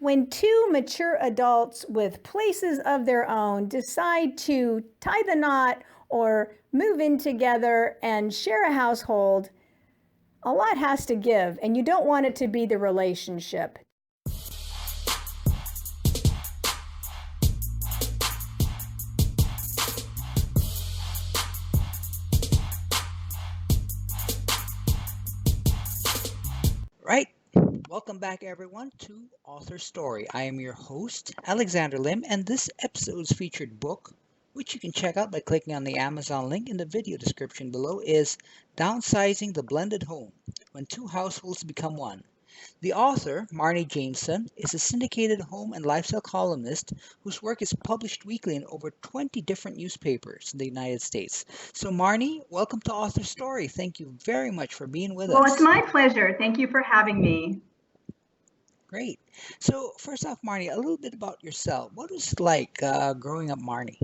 When two mature adults with places of their own decide to tie the knot or move in together and share a household, a lot has to give, and you don't want it to be the relationship. Right. Welcome back, everyone, to AuthorStory. I am your host, Alexander Lim, and this episode's featured book, which you can check out by clicking on the Amazon link in the video description below, is Downsizing the Blended Home When Two Households Become One. The author, Marni Jameson, is a syndicated home and lifestyle columnist whose work is published weekly in over 20 different newspapers in the United States. So, Marni, welcome to AuthorStory. Thank you very much for being with Well, it's us. my pleasure. Thank you for having me. Great. So, first off, Marni, a little bit about yourself. What was it like growing up, Marni?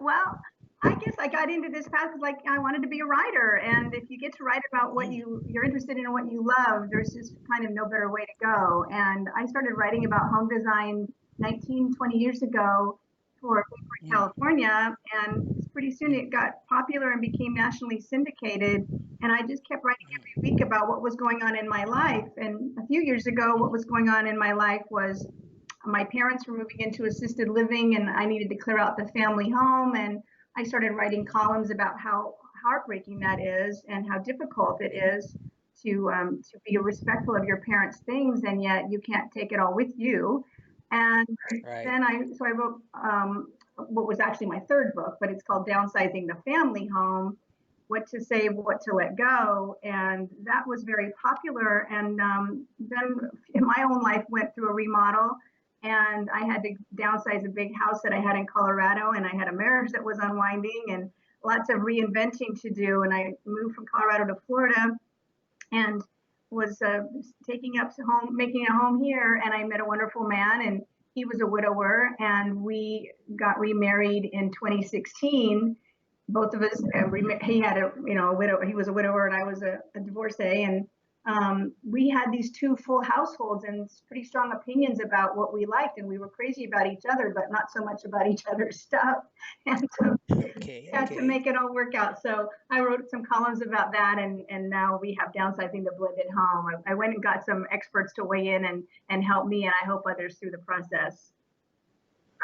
Well, I guess I got into this path like I wanted to be a writer, and if you get to write about what you're interested in and what you love, there's just kind of no better way to go. And I started writing about home design 19, 20 years ago for a paper in California, and pretty soon it got popular and became nationally syndicated. And I just kept writing every week about what was going on in my life. And a few years ago, what was going on in my life was my parents were moving into assisted living, and I needed to clear out the family home. And I started writing columns about how heartbreaking that is and how difficult it is to be respectful of your parents' things, and yet you can't take it all with you. And then I wrote what was actually my third book, but it's called Downsizing the Family Home: What to Save, What to Let Go. And that was very popular. And then my own life went through a remodel, and I had to downsize a big house that I had in Colorado, and I had a marriage that was unwinding and lots of reinventing to do. And I moved from Colorado to Florida and was taking up home, making a home here. And I met a wonderful man, and he was a widower, and we got remarried in 2016. Both of us, he had a widow, he was a widower, and I was a divorcee, and we had these two full households and pretty strong opinions about what we liked, and we were crazy about each other, but not so much about each other's stuff. And so had to make it all work out. So I wrote some columns about that, and now we have Downsizing the Blended Home. I went and got some experts to weigh in and help me, and I hope others through the process.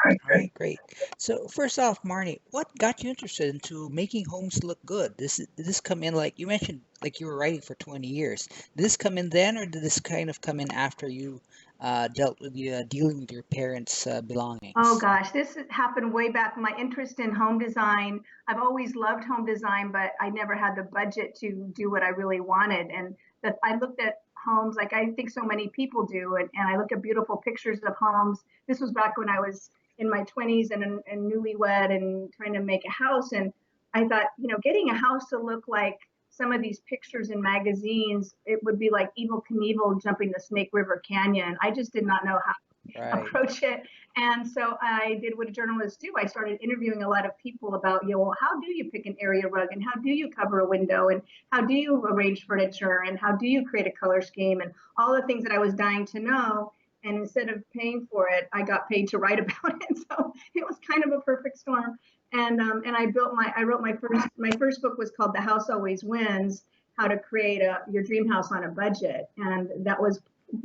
All right, great. So first off, Marni, what got you interested into making homes look good? Did this come in, like you mentioned, like you were writing for 20 years? Did this come in then, or did this kind of come in after you dealt with dealing with your parents' belongings? Oh gosh, this happened way back. My interest in home design, I've always loved home design, but I never had the budget to do what I really wanted. And I looked at homes like I think so many people do, and I look at beautiful pictures of homes. This was back when I was in my 20s and newlywed and trying to make a house. And I thought, getting a house to look like some of these pictures in magazines, it would be like Evel Knievel jumping the Snake River Canyon. I just did not know how to approach it. And so I did what journalists do. I started interviewing a lot of people about, well, how do you pick an area rug, and how do you cover a window, and how do you arrange furniture, and how do you create a color scheme, and all the things that I was dying to know. And instead of paying for it, I got paid to write about it. So it was kind of a perfect storm. And I wrote my first book was called The House Always Wins: How to Create Your Dream House on a Budget. And that was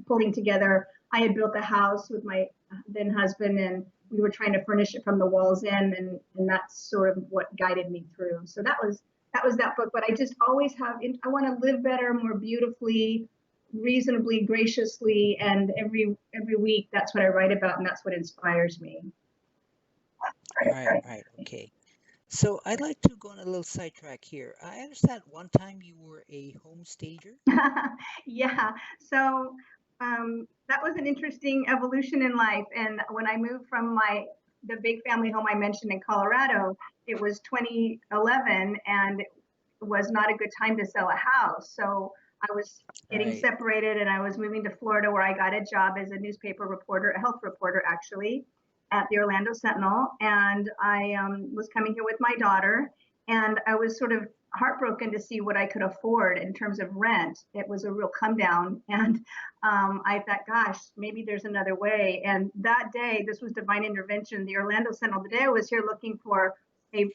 pulling together. I had built a house with my then husband, and we were trying to furnish it from the walls in, and that's sort of what guided me through. So that was that book. But I just always I want to live better, more beautifully, reasonably, graciously, and every week that's what I write about, and that's what inspires me. Right, okay. So I'd like to go on a little sidetrack here. I understand one time you were a home stager. Yeah, so that was an interesting evolution in life. And when I moved from the big family home I mentioned in Colorado, it was 2011, and it was not a good time to sell a house. So I was getting separated, and I was moving to Florida, where I got a job as a newspaper reporter, a health reporter actually, at the Orlando Sentinel. And I was coming here with my daughter, and I was sort of heartbroken to see what I could afford in terms of rent. It was a real come down. And I thought, gosh, maybe there's another way. And that day, this was divine intervention. The Orlando Sentinel, the day I was here looking for a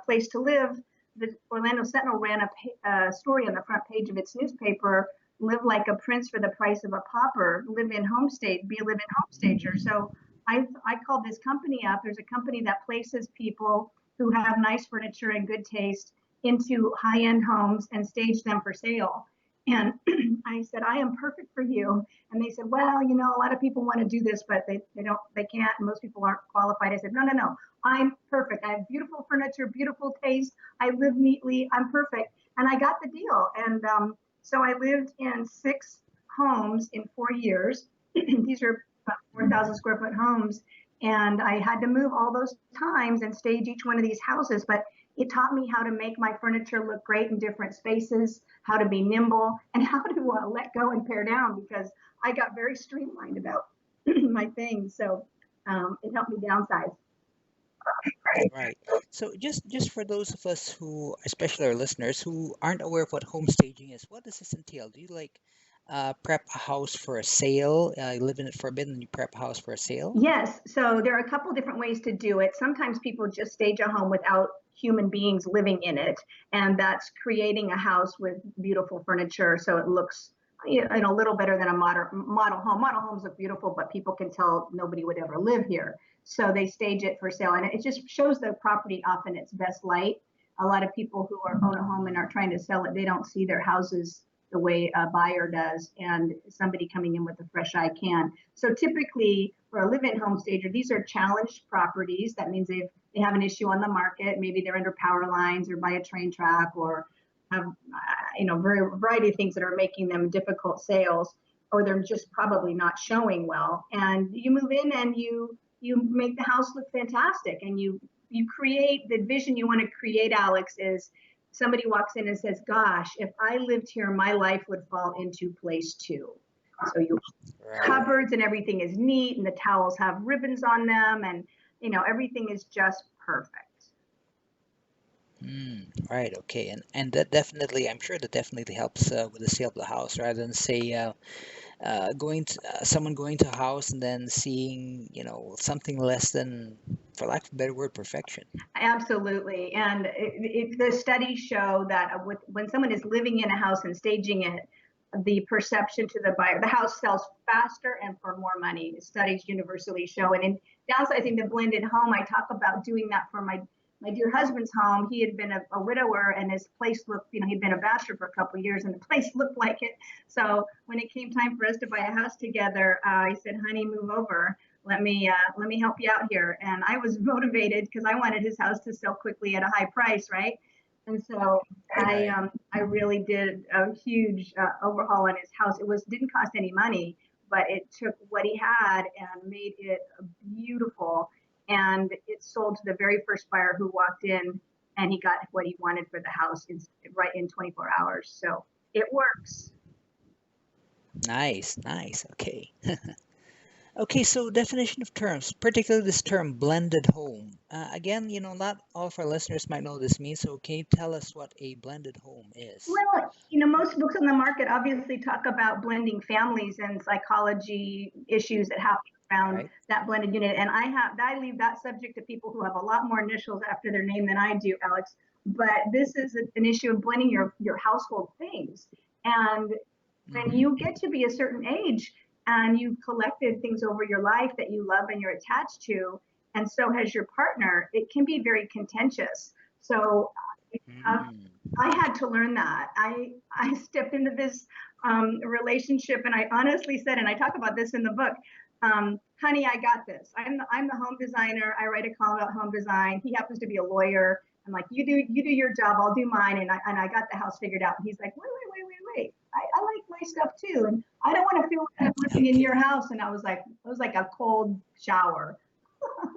place to live, the Orlando Sentinel ran a story on the front page of its newspaper: live like a prince for the price of a pauper, live in homestay, be a live-in homestager. So I called this company up. There's a company that places people who have nice furniture and good taste into high-end homes and stage them for sale. And I said, I am perfect for you. And they said, well, you know, a lot of people want to do this, but they can't. And most people aren't qualified. I said, no, I'm perfect. I have beautiful furniture, beautiful taste. I live neatly. I'm perfect. And I got the deal. And so I lived in 6 homes in 4 years. These are about 4,000 square foot homes. And I had to move all those times and stage each one of these houses. But it taught me how to make my furniture look great in different spaces, how to be nimble, and how to let go and pare down, because I got very streamlined about my things. So it helped me downsize. Right. So just for those of us who, especially our listeners, who aren't aware of what home staging is, what does this entail? Do you like prep a house for a sale? You live in it for a bit and you prep a house for a sale? Yes. So there are a couple different ways to do it. Sometimes people just stage a home without human beings living in it, and that's creating a house with beautiful furniture so it looks, you know, a little better than a model home. Model homes look beautiful, but people can tell nobody would ever live here. So they stage it for sale, and it just shows the property off in its best light. A lot of people who own a home and are trying to sell it, they don't see their houses the way a buyer does, and somebody coming in with a fresh eye can. So typically for a live-in home stager, these are challenged properties. That means they have an issue on the market. Maybe they're under power lines or by a train track, or have variety of things that are making them difficult sales, or they're just probably not showing well. And you move in and you make the house look fantastic, and you create the vision you want to create. Alex, is somebody walks in and says, gosh, if I lived here, my life would fall into place too. So you cupboards and everything is neat, and the towels have ribbons on them, and everything is just perfect. Right. Okay. And that definitely, I'm sure that definitely helps with the sale of the house, rather than say someone going to a house and then seeing something less than, for lack of a better word, perfection. Absolutely. And the studies show that when someone is living in a house and staging it, the perception to the buyer, the house sells faster and for more money. Studies universally show. And in Downsizing the Blended Home, I talk about doing that for my dear husband's home. He had been a widower, and his place looked, he'd been a bachelor for a couple of years, and the place looked like it. So when it came time for us to buy a house together, I said, honey, move over. Let me help you out here. And I was motivated because I wanted his house to sell quickly at a high price, right? And so I really did a huge overhaul on his house. Didn't cost any money, but it took what he had and made it beautiful. And it sold to the very first buyer who walked in, and he got what he wanted for the house right in 24 hours. So it works. Nice. Okay. Okay, so definition of terms, particularly this term blended home. Again, not all of our listeners might know what this means, so can you tell us what a blended home is? Well, most books on the market obviously talk about blending families and psychology issues that happen around that blended unit. And I leave that subject to people who have a lot more initials after their name than I do, Alex. But this is an issue of blending your household things. And when you get to be a certain age, and you've collected things over your life that you love and you're attached to, and so has your partner, it can be very contentious. So I had to learn that. I stepped into this relationship, and I honestly said, and I talk about this in the book, honey, I got this. I'm the home designer. I write a column about home design. He happens to be a lawyer. I'm like, you do your job, I'll do mine. And I got the house figured out. And he's like, wait. I like my stuff too. And I don't want to feel like I'm living in your house. And it was like a cold shower.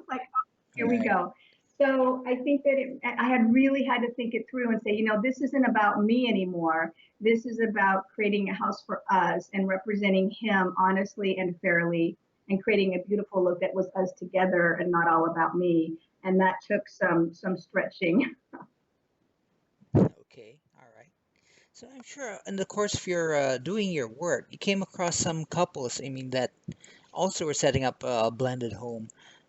Like, oh, here we go. So I think that I had really had to think it through and say, this isn't about me anymore. This is about creating a house for us and representing him honestly and fairly, and creating a beautiful look that was us together and not all about me. And that took some stretching. So I'm sure in the course of your doing your work, you came across some couples, I mean, that also were setting up a blended home.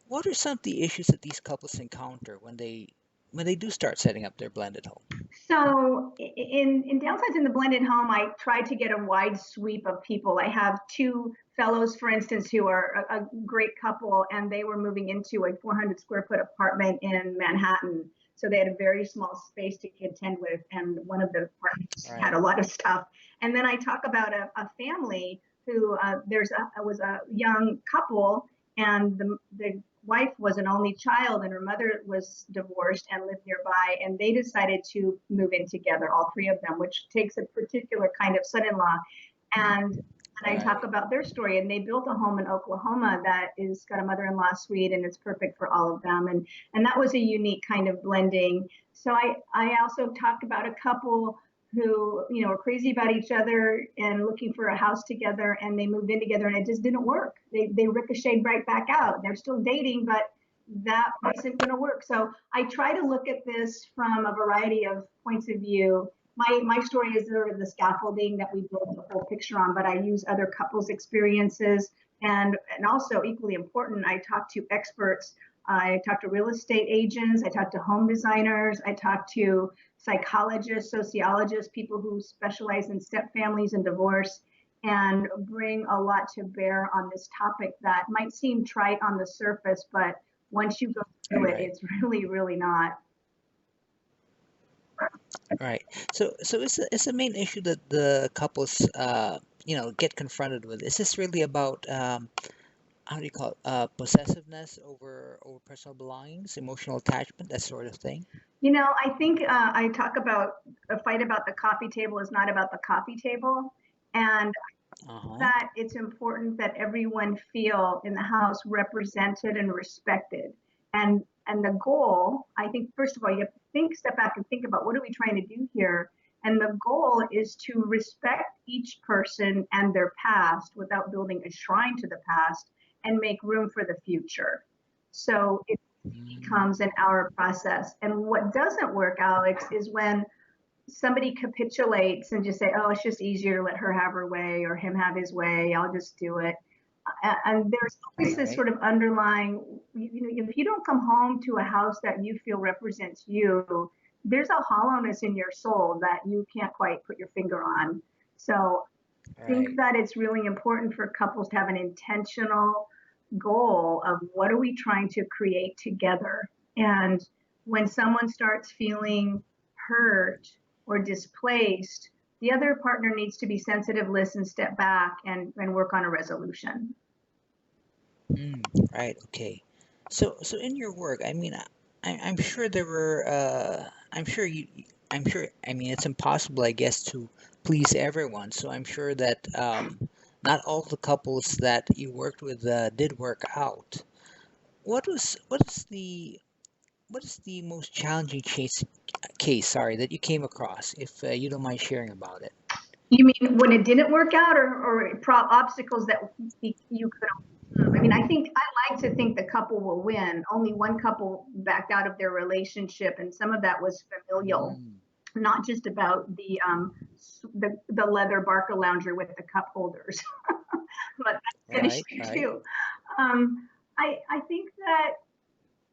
What are some of the issues that these couples encounter when they do start setting up their blended home? So in Downsizing the Blended Home, I tried to get a wide sweep of people. I have two fellows, for instance, who are a great couple, and they were moving into a 400 square foot apartment in Manhattan. So they had a very small space to contend with, and one of the apartments had Right. a lot of stuff. And then I talk about a family who was a young couple, and the wife was an only child and her mother was divorced and lived nearby, and they decided to move in together, all three of them, which takes a particular kind of son-in-law. And I talk Right. about their story, and they built a home in Oklahoma that is got a mother-in-law suite, and it's perfect for all of them. And that was a unique kind of blending. So I also talked about a couple who are crazy about each other and looking for a house together, and they moved in together and it just didn't work. They ricocheted right back out. They're still dating, but that wasn't going to work. So I try to look at this from a variety of points of view. My story is sort of the scaffolding that we build the whole picture on, but I use other couples' experiences, and also equally important, I talk to experts. I talk to real estate agents, I talk to home designers, I talk to psychologists, sociologists, people who specialize in step families and divorce, and bring a lot to bear on this topic that might seem trite on the surface, but once you go through it, Right. it's really, really not. Right. So it's the main issue that the couples get confronted with. Is this really about how do you call it, possessiveness over personal belongings, emotional attachment, that sort of thing? I think I talk about a fight about the coffee table is not about the coffee table. And Uh-huh. that it's important that everyone feel in the house represented and respected. And the goal, I think, first of all, you have to step back and think about what are we trying to do here. And the goal is to respect each person and their past without building a shrine to the past, and make room for the future. So it Mm, becomes an hour process. And what doesn't work, Alex, is when somebody capitulates and just say, "Oh, it's just easier to let her have her way or him have his way. I'll just do it." And there's always this right. sort of underlying, if you don't come home to a house that you feel represents you, there's a hollowness in your soul that you can't quite put your finger on. So I think Right. that it's really important for couples to have an intentional goal of what are we trying to create together. And when someone starts feeling hurt or displaced, the other partner needs to be sensitive, listen, step back, and work on a resolution. Mm, right. Okay. So in your work, I mean, I'm sure there were, I'm sure, I mean, it's impossible, I guess, to please everyone. So I'm sure that not all the couples that you worked with did work out. What is the most challenging case, sorry, that you came across, if you don't mind sharing about it? You mean when it didn't work out, or obstacles that you could? I mean, I like to think the couple will win. Only one couple backed out of their relationship, and some of that was familial, Mm, not just about the leather Barca lounger with the cup holders, but that's an right, issue right, too. I think that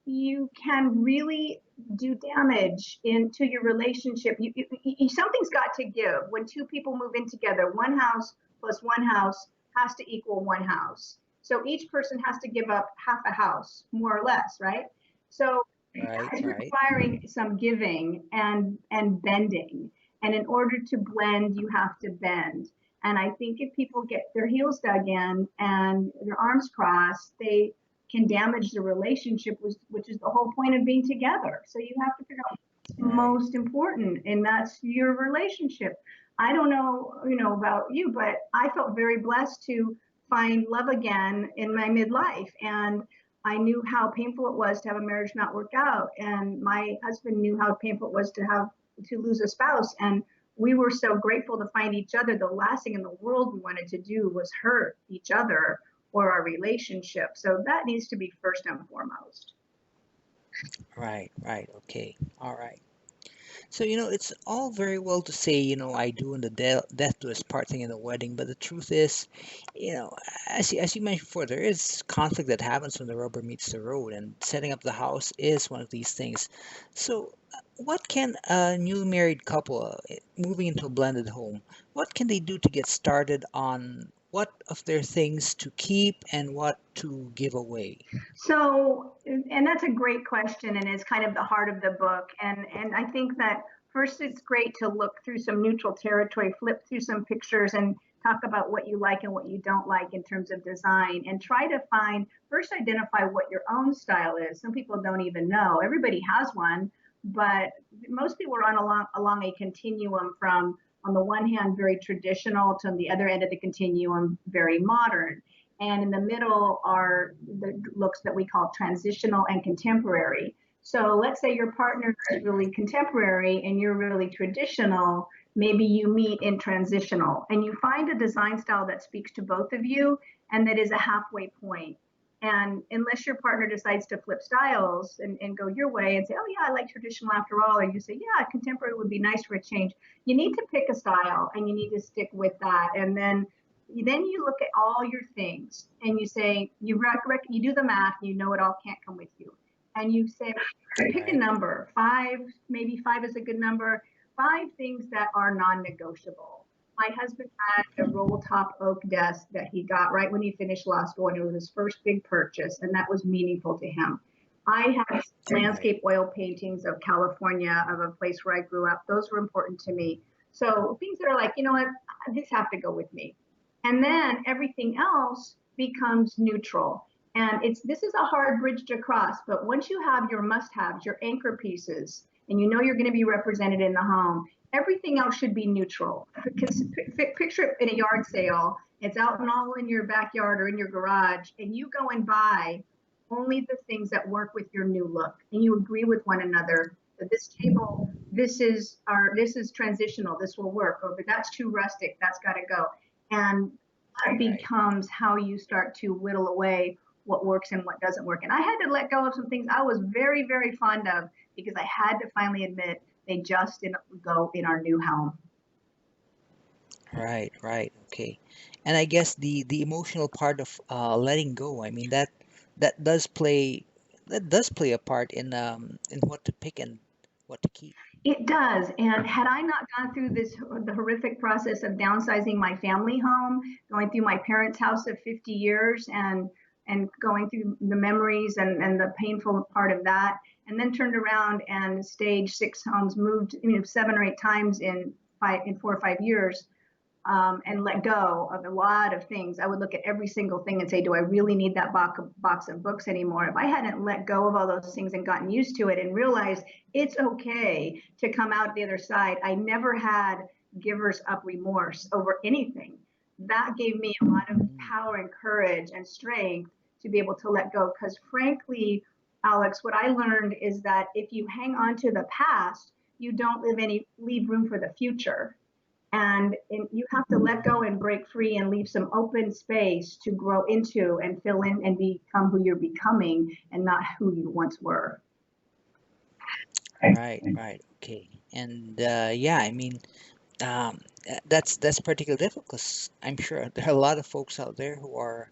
you can really do damage into your relationship. Something's got to give. When two people move in together, one house plus one house has to equal one house. So each person has to give up half a house, more or less, right? So right, it's right, requiring some giving and bending. And in order to blend, you have to bend. And I think if people get their heels dug in and their arms crossed, they can damage the relationship, which is the whole point of being together. So you have to figure out what's right. most important, and that's your relationship. I don't know, about you, but I felt very blessed to find love again in my midlife, and I knew how painful it was to have a marriage not work out, and my husband knew how painful it was to lose a spouse, and we were so grateful to find each other. The last thing in the world we wanted to do was hurt each other or our relationship. So that needs to be first and foremost. Right, right. Okay. All right. So, it's all very well to say, I do in the death do us part thing in the wedding, but the truth is, you know, as you mentioned before, there is conflict that happens when the rubber meets the road, and setting up the house is one of these things. So, what can a newly married couple moving into a blended home, what can they do to get started on what of their things to keep and what to give away? So, and that's a great question, and it's kind of the heart of the book. And I think that first, it's great to look through some neutral territory, flip through some pictures, and talk about what you like and what you don't like in terms of design, and try to find first identify what your own style is. Some people don't even know. Everybody has one, but most people are on along a continuum from, on the one hand, very traditional, to on the other end of the continuum, very modern. And in the middle are the looks that we call transitional and contemporary. So let's say your partner is really contemporary and you're really traditional. Maybe you meet in transitional and you find a design style that speaks to both of you and that is a halfway point. And unless your partner decides to flip styles and go your way and say, oh, yeah, I like traditional after all, or you say, yeah, contemporary would be nice for a change, you need to pick a style and you need to stick with that. And then you look at all your things and you say, you do the math, you know it all can't come with you. And you say, pick a Right. number, five, maybe five is a good number, five things that are non-negotiable. My husband had a roll top oak desk that he got right when he finished law school, and it was his first big purchase, and that was meaningful to him. I had Right. landscape oil paintings of California, of a place where I grew up. Those were important to me. So things that are like, you know what, these have to go with me. And then everything else becomes neutral. And this is a hard bridge to cross, but once you have your must-haves, your anchor pieces, and you know you're going to be represented in the home, everything else should be neutral. Picture it in a yard sale. It's out and all in your backyard or in your garage, and you go and buy only the things that work with your new look, and you agree with one another that this table, this is transitional, this will work, or but that's too rustic, that's got to go. And that Right. becomes how you start to whittle away what works and what doesn't work. And I had to let go of some things I was very, very fond of because I had to finally admit they just didn't go in our new home. Right, right. Okay. And I guess the emotional part of letting go, I mean that does play that does play a part in what to pick and what to keep. It does. And had I not gone through the horrific process of downsizing my family home, going through my parents' house of 50 years and going through the memories and the painful part of that, and then turned around and staged 6 homes, moved, 7 or 8 times in 4 or 5 years, and let go of a lot of things. I would look at every single thing and say, do I really need that box of books anymore? If I hadn't let go of all those things and gotten used to it and realized it's okay to come out the other side, I never had giver's up remorse over anything. That gave me a lot of Mm. power and courage and strength to be able to let go. Because frankly, Alex, what I learned is that if you hang on to the past, you don't leave room for the future, and you have to let go and break free and leave some open space to grow into and fill in and become who you're becoming and not who you once were. Right, right. Okay. And yeah, I mean that's particularly difficult because I'm sure there are a lot of folks out there who are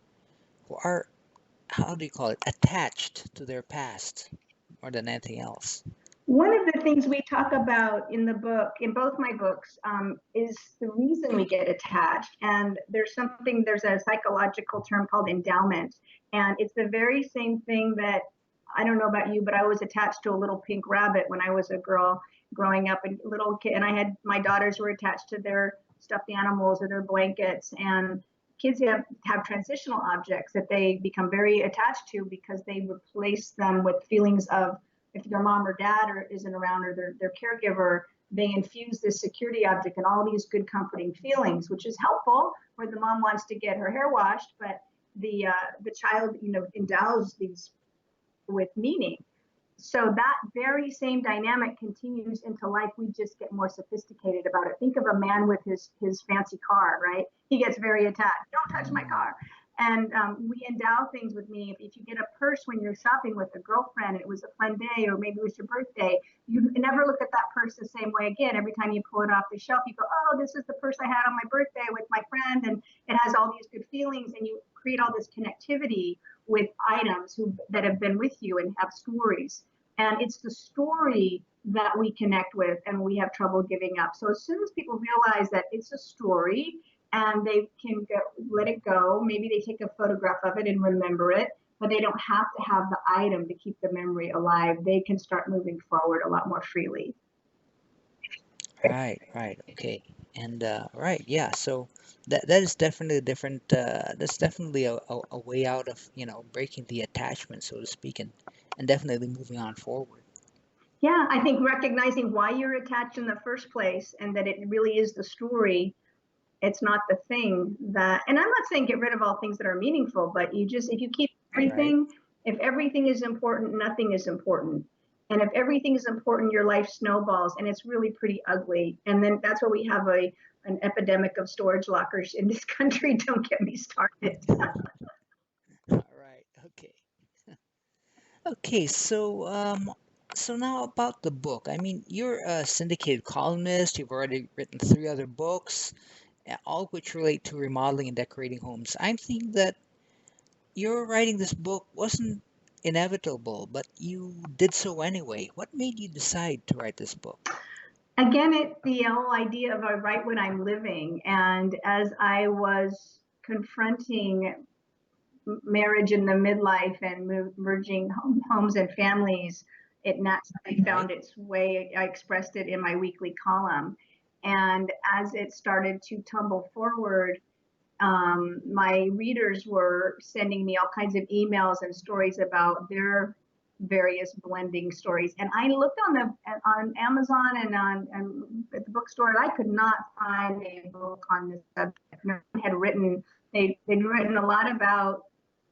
how do you call it attached to their past more than anything else. One of the things we talk about in the book, in both my books, is the reason we get attached. And there's a psychological term called endowment. And it's the very same thing that, I don't know about you, but I was attached to a little pink rabbit when I was a girl growing up, a little kid. And my daughters were attached to their stuffed animals or their blankets. And kids have transitional objects that they become very attached to because they replace them with feelings of, if their mom or dad isn't around, or their caregiver, they infuse this security object and all these good comforting feelings, which is helpful when the mom wants to get her hair washed, but the child endows these with meaning. So that very same dynamic continues into life. We just get more sophisticated about it. Think of a man with his fancy car, right? He gets very attached. Don't touch my Mm. car. And we endow things with meaning. If you get a purse when you're shopping with a girlfriend and it was a fun day, or maybe it was your birthday, you never look at that purse the same way again. Every time you pull it off the shelf, you go, oh, this is the purse I had on my birthday with my friend, and it has all these good feelings, and you create all this connectivity with items that have been with you and have stories. And it's the story that we connect with and we have trouble giving up. So as soon as people realize that it's a story and they can let it go, maybe they take a photograph of it and remember it, but they don't have to have the item to keep the memory alive. They can start moving forward a lot more freely. Right, right, okay. And right, yeah. So that is definitely a different. That's definitely a way out of breaking the attachment, so to speak, and definitely moving on forward. Yeah, I think recognizing why you're attached in the first place and that it really is the story. It's not the thing that, and I'm not saying get rid of all things that are meaningful, but if you keep Right, everything, if everything is important, nothing is important. And if everything is important, your life snowballs and it's really pretty ugly. And then that's why we have an epidemic of storage lockers in this country. Don't get me started. all right, okay. Okay, so now about the book. I mean, you're a syndicated columnist. You've already written three other books, all which relate to remodeling and decorating homes. I'm thinking that your writing this book wasn't inevitable, but you did so anyway. What made you decide to write this book? Again, it's the whole idea of I write when I'm living. And as I was confronting marriage in the midlife and merging homes and families, it naturally Right, found its way. I expressed it in my weekly column. And as it started to tumble forward, my readers were sending me all kinds of emails and stories about their various blending stories. And I looked on Amazon and at the bookstore, and I could not find a book on this subject. No one had written. They'd written a lot about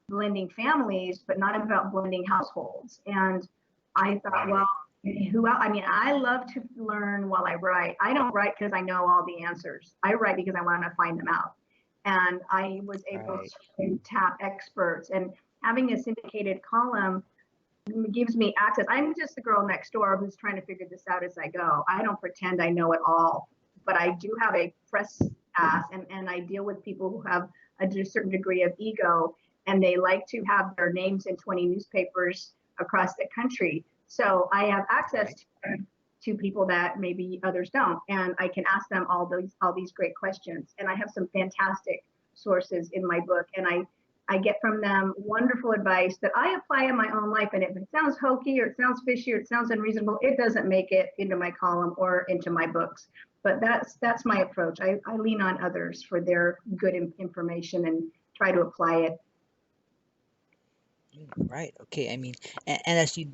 blending families, but not about blending households. And I thought, well, right, who else? I mean, I love to learn while I write. I don't write because I know all the answers. I write because I want to find them out. And I was able right, to tap experts, and having a syndicated column gives me access. I'm just the girl next door who's trying to figure this out as I go. I don't pretend I know it all, but I do have a press pass, and I deal with people who have a certain degree of ego, and they like to have their names in 20 newspapers across the country. So I have access right. to people that maybe others don't, and I can ask them all these great questions. And I have some fantastic sources in my book, and I get from them wonderful advice that I apply in my own life. And if it sounds hokey or it sounds fishy or it sounds unreasonable, it doesn't make it into my column or into my books. But that's my approach. I lean on others for their good information and try to apply it. Right. Okay. I mean, and as you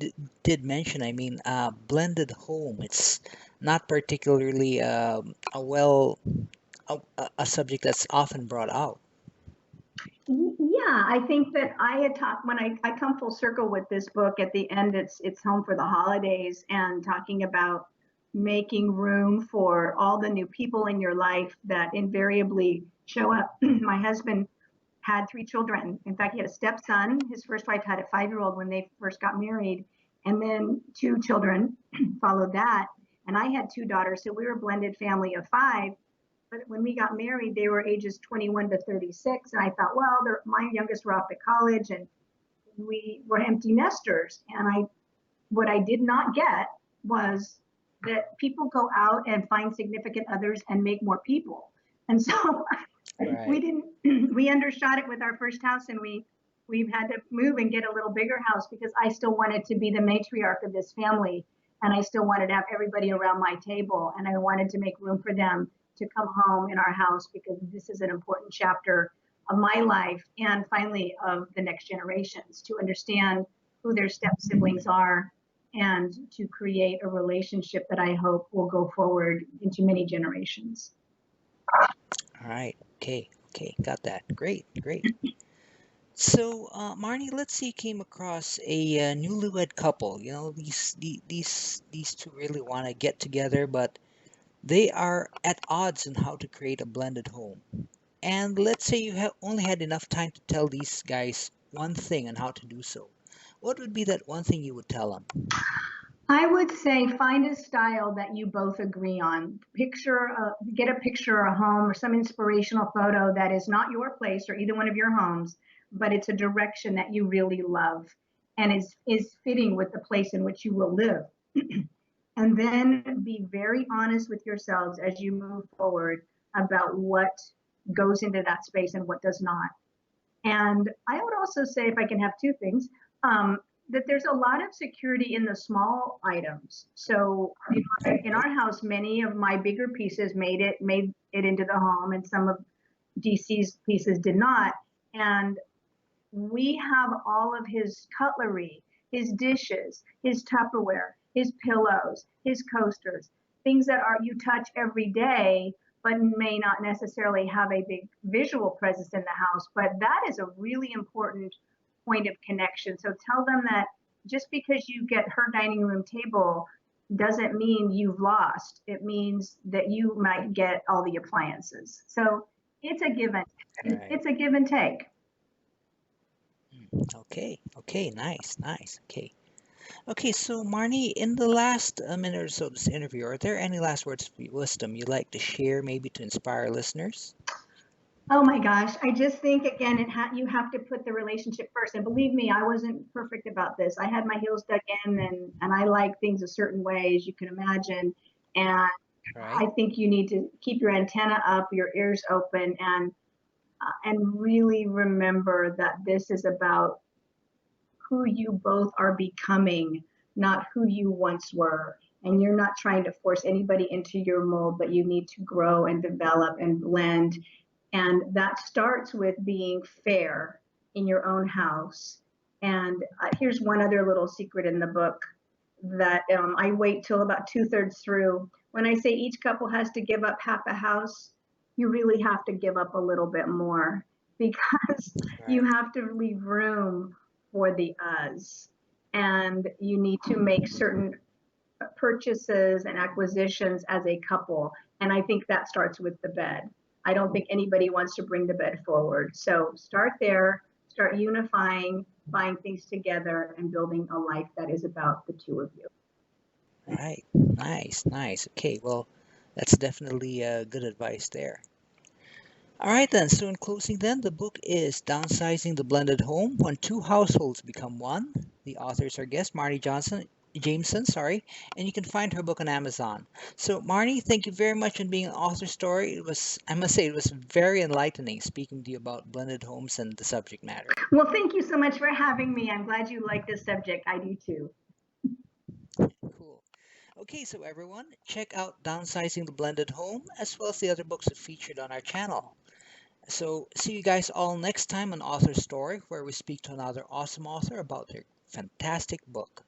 did mention, I mean, blended home. It's not particularly a subject that's often brought out. Yeah, I think that I had talked when I come full circle with this book at the end. It's home for the holidays and talking about making room for all the new people in your life that invariably show up. My husband had three children. In fact, he had a stepson. His first wife had a 5-year-old when they first got married, and then two children followed that. And I had two daughters, so we were a blended family of five. But when we got married, they were ages 21 to 36. And I thought, well, my youngest were off to college and we were empty nesters. And what I did not get was that people go out and find significant others and make more people. And so we Right. didn't, we undershot it with our first house, and we've had to move and get a little bigger house because I still wanted to be the matriarch of this family. And I still wanted to have everybody around my table, and I wanted to make room for them to come home in our house because this is an important chapter of my life and finally of the next generations to understand who their step siblings are and to create a relationship that I hope will go forward into many generations. All right. Okay. Okay. Got that. Great. Great. So, Marnie, let's say you came across a newlywed couple. You know, these two really want to get together, but they are at odds on how to create a blended home. And let's say you have only had enough time to tell these guys one thing on how to do so. What would be that one thing you would tell them? I would say find a style that you both agree on. Get a picture or a home or some inspirational photo that is not your place or either one of your homes, but it's a direction that you really love and is fitting with the place in which you will live. And then be very honest with yourselves as you move forward about what goes into that space and what does not. And I would also say, if I can have two things, that there's a lot of security in the small items. So in Right? our house, many of my bigger pieces made it into the home, and some of DC's pieces did not. And we have all of his cutlery, his dishes, his Tupperware, his pillows, his coasters, things that are you touch every day, but may not necessarily have a big visual presence in the house. But that is a really important point of connection. So tell them that just because you get her dining room table doesn't mean you've lost. It means that you might get all the appliances. So it's a give and Right. it's a give and take. Okay. Okay. Nice. Nice. Okay. Okay. So, Marnie, in the last minute or so of this interview, are there any last words of wisdom you'd like to share, maybe to inspire listeners? Oh my gosh, I just think again, you have to put the relationship first. And believe me, I wasn't perfect about this. I had my heels dug in, and I like things a certain way, as you can imagine. And Right. I think you need to keep your antenna up, your ears open, and really remember that this is about who you both are becoming, not who you once were. And you're not trying to force anybody into your mold, but you need to grow and develop and blend. And that starts with being fair in your own house. And here's one other little secret in the book that I wait till about 2/3 through. When I say each couple has to give up half a house, you really have to give up a little bit more because you Right. have to leave room for the us. And you need to make certain purchases and acquisitions as a couple. And I think that starts with the bed. I don't think anybody wants to bring the bed forward. So start there, start unifying, buying things together, and building a life that is about the two of you. Right. Nice. Nice. Okay. Well, that's definitely good advice there. All right, then. So, in closing, then, the book is Downsizing the Blended Home When Two Households Become One. The author is our guest, Marni Jameson, sorry, and you can find her book on Amazon. So, Marni, thank you very much for being an author story. It was, I must say, it was very enlightening speaking to you about blended homes and the subject matter. Well, thank you so much for having me. I'm glad you like this subject. I do too. Cool. Okay, so everyone, check out Downsizing the Blended Home as well as the other books that featured on our channel. So, see you guys all next time on Author Story, where we speak to another awesome author about their fantastic book.